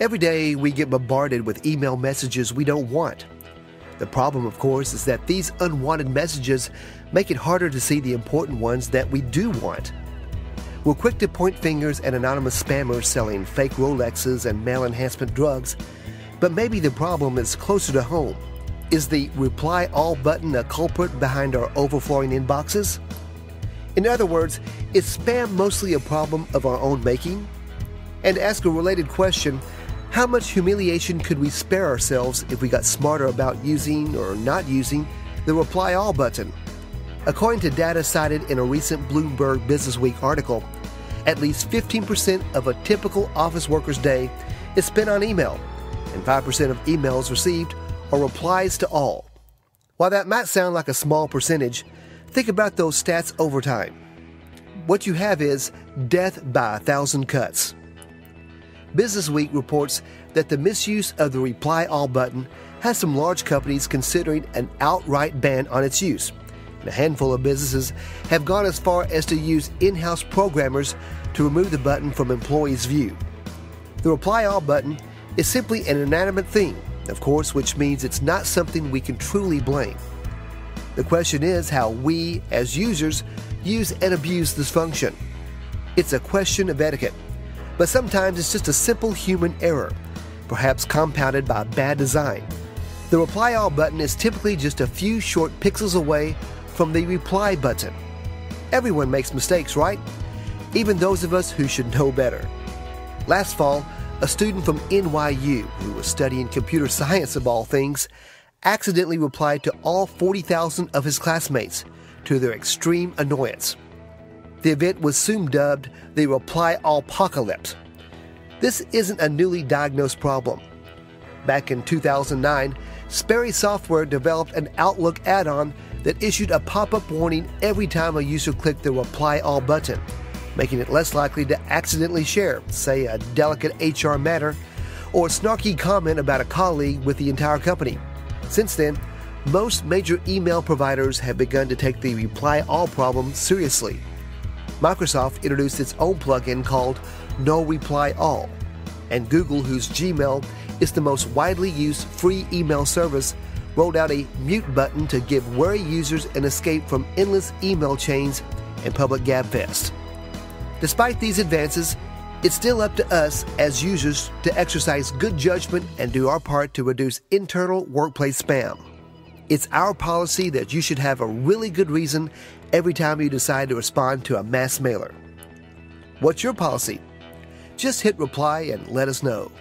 Every day we get bombarded with email messages we don't want. The problem, of course, is that these unwanted messages make it harder to see the important ones that we do want. We're quick to point fingers at anonymous spammers selling fake Rolexes and male enhancement drugs, but maybe the problem is closer to home. Is the reply all button a culprit behind our overflowing inboxes? In other words, is spam mostly a problem of our own making? And to ask a related question, how much humiliation could we spare ourselves if we got smarter about using or not using the reply all button? According to data cited in a recent Bloomberg Businessweek article, at least 15% of a typical office worker's day is spent on email, and 5% of emails received are replies to all. While that might sound like a small percentage, think about those stats over time. What you have is death by 1,000 cuts. Businessweek reports that the misuse of the reply all button has some large companies considering an outright ban on its use. And a handful of businesses have gone as far as to use in-house programmers to remove the button from employees' view. The reply all button is simply an inanimate thing, of course, which means it's not something we can truly blame. The question is how we, as users, use and abuse this function. It's a question of etiquette, but sometimes it's just a simple human error, perhaps compounded by bad design. The reply all button is typically just a few short pixels away from the reply button. Everyone makes mistakes, right? Even those of us who should know better. Last fall, a student from NYU, who was studying computer science of all things, accidentally replied to all 40,000 of his classmates, to their extreme annoyance. The event was soon dubbed the Reply All-Pocalypse. This isn't a newly diagnosed problem. Back in 2009, Sperry Software developed an Outlook add-on that issued a pop-up warning every time a user clicked the Reply All button, making it less likely to accidentally share, say, a delicate HR matter or a snarky comment about a colleague with the entire company. Since then, most major email providers have begun to take the Reply All problem seriously. Microsoft introduced its own plugin called No Reply All, and Google, whose Gmail is the most widely used free email service, rolled out a mute button to give wary users an escape from endless email chains and public gabfest. Despite these advances, it's still up to us as users to exercise good judgment and do our part to reduce internal workplace spam. It's our policy that you should have a really good reason every time you decide to respond to a mass mailer. What's your policy? Just hit reply and let us know.